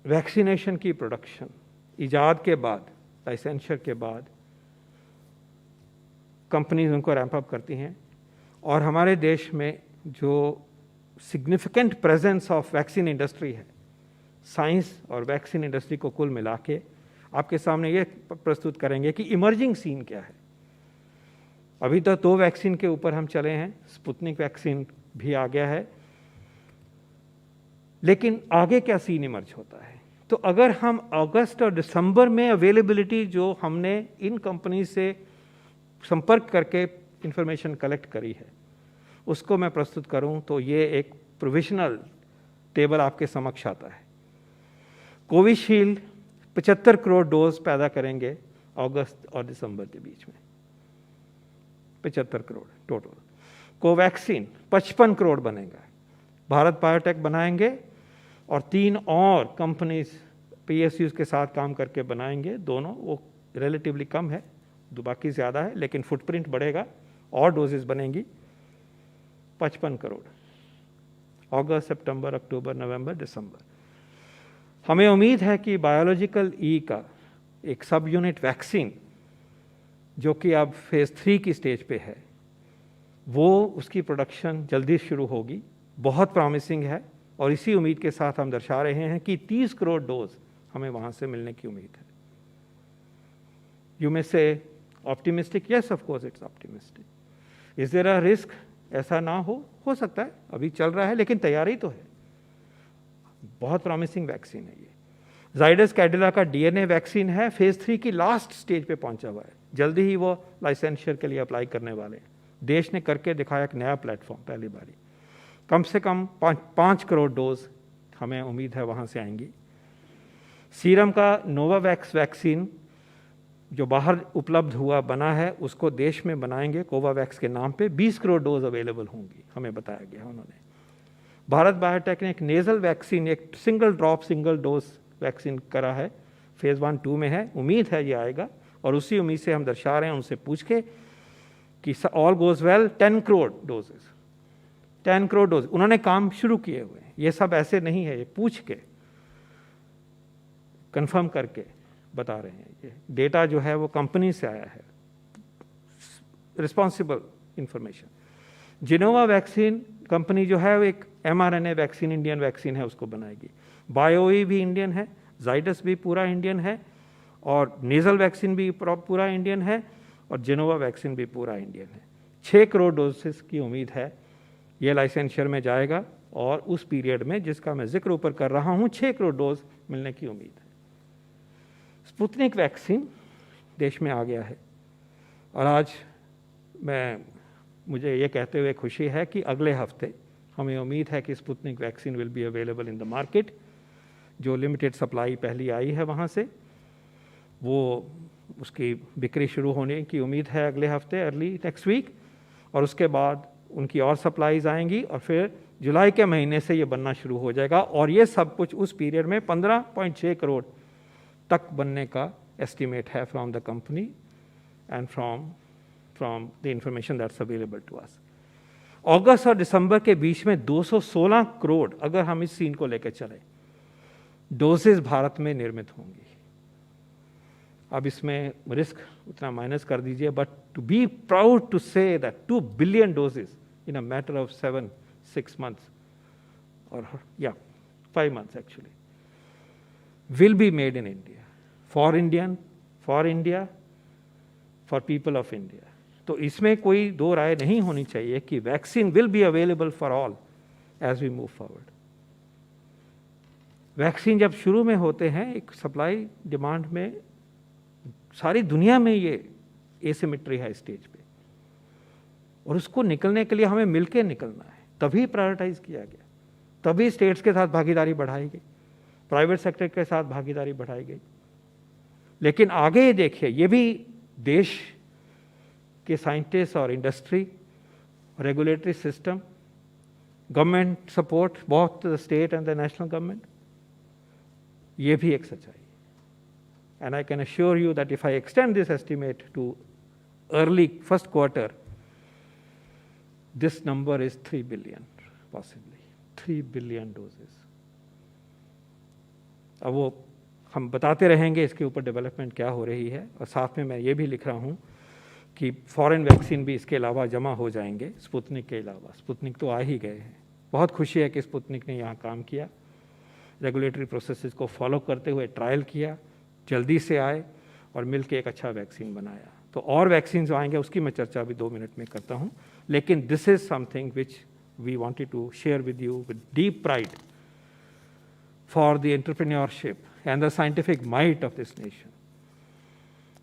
Vaccination की production इजाद के बाद, लाइसेंसर के बाद कंपनीज उनको रैंप अप करती हैं, और हमारे देश में जो significant presence of vaccine industry है, साइंस और वैक्सीन इंडस्ट्री को कुल मिला के आपके सामने ये प्रस्तुत करेंगे कि इमर्जिंग सीन क्या है। अभी तो 2 वैक्सीन के ऊपर हम चले हैं, स्पुतनिक वैक्सीन भी आ गया है, लेकिन आगे क्या सीन इमर्ज होता है। तो अगर हम अगस्त और दिसंबर में अवेलेबिलिटी जो हमने इन कंपनी से संपर्क करके इंफॉर्मेशन कलेक्ट करी है उसको मैं प्रस्तुत करूं, तो ये एक प्रोविजनल टेबल आपके समक्ष आता है। कोविशील्ड 75 करोड़ डोज पैदा करेंगे अगस्त और दिसंबर के बीच में, 75 करोड़ टोटल। कोवैक्सीन 55 करोड़ बनेगा, भारत बायोटेक बनाएंगे और 3 और कंपनीज पीएसयूज के साथ काम करके बनाएंगे। दोनों वो रिलेटिवली कम है, बाकी ज़्यादा है, लेकिन फुटप्रिंट बढ़ेगा और डोजेस बनेंगी। 55 करोड़ अगस्त, सितंबर, अक्टूबर, नवंबर, दिसंबर। हमें उम्मीद है कि बायोलॉजिकल ई का एक सब यूनिट वैक्सीन जो कि अब फेज़ 3 की स्टेज पे है, वो उसकी प्रोडक्शन जल्दी शुरू होगी, बहुत प्रॉमिसिंग है। और इसी उम्मीद के साथ हम दर्शा रहे हैं कि 30 करोड़ डोज हमें वहाँ से मिलने की उम्मीद है। You may say optimistic, yes of course it's optimistic. Is there a risk? ऐसा ना हो सकता है, अभी चल रहा है, लेकिन तैयारी तो है। बहुत प्रॉमिसिंग वैक्सीन है ये। जाइडस कैडिला का डीएनए वैक्सीन है, फेज़ 3 की लास्ट स्टेज पे पहुंचा हुआ है, जल्दी ही वो लाइसेंसर के लिए अप्लाई करने वाले हैं। देश ने करके दिखाया एक नया प्लेटफॉर्म, पहली बारी। कम से कम 5 करोड़ डोज हमें उम्मीद है वहाँ से आएंगी। सीरम का नोवावैक्स वैक्सीन जो बाहर उपलब्ध हुआ बना है, उसको देश में बनाएंगे कोवावैक्स के नाम पे। 20 करोड़ डोज अवेलेबल होंगी, हमें बताया गया उन्होंने। भारत बायोटेक ने एक नेजल वैक्सीन, एक single drop single dose vaccine करा है, फेज़ 1-2 में है, उम्मीद है ये आएगा। और उसी उम्मीद से हम दर्शा रहे हैं उनसे पूछ के कि all goes well 10 crore doses, 10 crore dose उन्होंने काम शुरू किए हुए हैं। ये सब ऐसे नहीं है, ये पूछ के कंफर्म करके बता रहे हैं। ये डेटा जो है वो कंपनी से आया है, responsible information. Gennova vaccine company जो है वो एक mRNA वैक्सीन, इंडियन वैक्सीन है, उसको बनाएगी। बायोई भी इंडियन है, जाइडस भी पूरा इंडियन है, और नेजल वैक्सीन भी पूरा इंडियन है, और जिनोवा वैक्सीन भी पूरा इंडियन है। 6 करोड़ डोजेस की उम्मीद है ये लाइसेंसर में जाएगा, और उस पीरियड में जिसका मैं जिक्र ऊपर कर रहा हूँ 6 करोड़ डोज मिलने की उम्मीद है। स्पुतनिक वैक्सीन देश में आ गया है, और आज मुझे ये कहते हुए खुशी है कि अगले हफ्ते हमें उम्मीद है कि Sputnik vaccine will be available in the market. जो लिमिटेड सप्लाई पहली आई है वहाँ से, वो उसकी बिक्री शुरू होने की उम्मीद है अगले हफ्ते, अर्ली नेक्स्ट वीक। और उसके बाद उनकी और सप्लाईज आएंगी, और फिर जुलाई के महीने से ये बनना शुरू हो जाएगा। और ये सब कुछ उस पीरियड में 15.6 करोड़ तक बनने का एस्टिमेट है from the company and from the information that's available to us. अगस्त और दिसंबर के बीच में 216 करोड़ अगर हम इस सीन को लेकर चले, डोजेज भारत में निर्मित होंगी। अब इसमें रिस्क उतना माइनस कर दीजिए, but to be proud to say that 2 billion doses in a matter of 7-6 months, or 5 months actually, will be made in India, for India, for people of India. तो इसमें कोई दो राय नहीं होनी चाहिए कि vaccine will be available for all as we move forward. Vaccine जब शुरू में होते हैं, एक सप्लाई डिमांड में सारी दुनिया में ये एसिमेट्री है स्टेज पे, और उसको निकलने के लिए हमें मिलके निकलना है। तभी प्रायोरिटाइज किया गया, तभी स्टेट्स के साथ भागीदारी बढ़ाई गई, प्राइवेट सेक्टर के साथ भागीदारी बढ़ाई गई। लेकिन आगे देखिए, ये भी देश के साइंटिस्ट और industry, regulatory system, government support, both the state and the national government, ये भी एक सच्चाई है। And I can assure you that if I extend this estimate too early first quarter, this number is 3 billion, possibly 3 billion doses. अब वो हम बताते रहेंगे इसके ऊपर डेवलपमेंट क्या हो रही है, और साथ में मैं ये भी लिख रहा हूँ कि फॉरेन वैक्सीन भी इसके अलावा जमा हो जाएंगे स्पुतनिक के अलावा। स्पुतनिक तो आ ही गए हैं, बहुत खुशी है कि स्पुतनिक ने यहाँ काम किया, रेगुलेटरी प्रोसेसेस को फॉलो करते हुए ट्रायल किया, जल्दी से आए और मिलके एक अच्छा वैक्सीन बनाया। तो और वैक्सीन जो आएंगे उसकी मैं चर्चा अभी 2 मिनट में करता हूँ, लेकिन this is something which we wanted to share with you with deep pride for the entrepreneurship and the scientific might of this nation.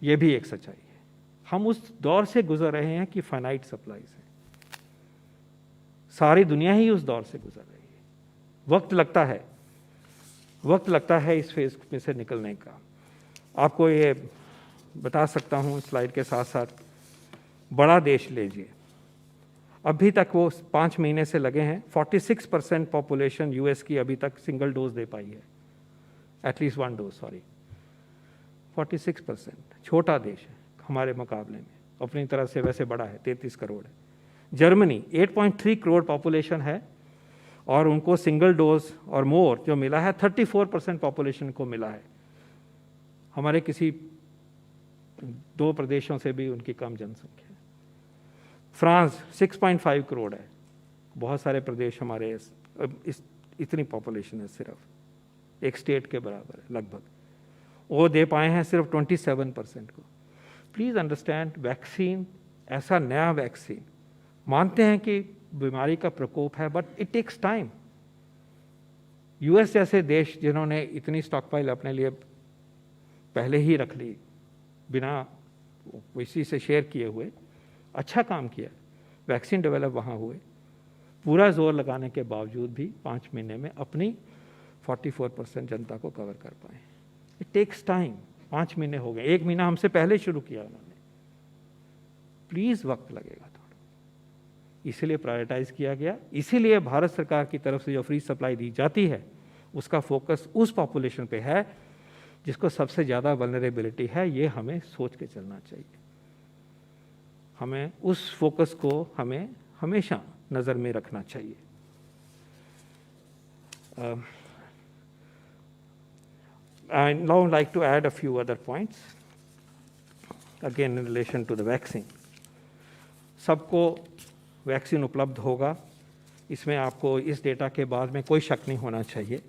ये भी एक सच्चाई है। हम उस दौर से गुजर रहे हैं कि फाइनाइट सप्लाईज है, सारी दुनिया ही उस दौर से गुजर रही है। वक्त लगता है इस फेज में से निकलने का। आपको ये बता सकता हूँ स्लाइड के साथ साथ, बड़ा देश लीजिए, अभी तक वो 5 महीने से लगे हैं, 46% पॉपुलेशन यूएस की अभी तक सिंगल डोज दे पाई है, एटलीस्ट 1 डोज, सॉरी 46%। छोटा देश है हमारे मुकाबले में, अपनी तरह से वैसे बड़ा है, 33 करोड़ है। जर्मनी 8.3 करोड़ पॉपुलेशन है और उनको सिंगल डोज और मोर जो मिला है 34% पॉपुलेशन को मिला है। हमारे किसी 2 प्रदेशों से भी उनकी कम जनसंख्या है। फ्रांस 6.5 करोड़ है, बहुत सारे प्रदेश हमारे इतनी पॉपुलेशन है, सिर्फ एक स्टेट के बराबर है लगभग। वो दे पाए हैं सिर्फ 27% को। प्लीज़ अंडरस्टैंड, वैक्सीन, ऐसा नया वैक्सीन, मानते हैं कि बीमारी का प्रकोप है, but it takes time. US जैसे देश जिन्होंने इतनी स्टॉकपाइल अपने लिए पहले ही रख ली, बिना किसी से शेयर किए हुए, अच्छा काम किया, वैक्सीन डेवलप वहाँ हुए, पूरा जोर लगाने के बावजूद भी 5 महीने में अपनी 44% जनता को कवर कर पाए। It takes time. 5 महीने हो गए, 1 महीना हमसे पहले शुरू किया उन्होंने। प्लीज़ वक्त लगेगा थोड़ा, इसीलिए प्रायोरिटाइज किया गया। इसीलिए भारत सरकार की तरफ से जो फ्री सप्लाई दी जाती है उसका फोकस उस पॉपुलेशन पे है जिसको सबसे ज़्यादा वल्नरेबिलिटी है। ये हमें सोच के चलना चाहिए, हमें उस फोकस को हमें हमेशा नज़र में रखना चाहिए। I now like to add a few other points, again in relation to the vaccine. सबको वैक्सीन उपलब्ध होगा, इसमें आपको इस डेटा के बाद में कोई शक नहीं होना चाहिए।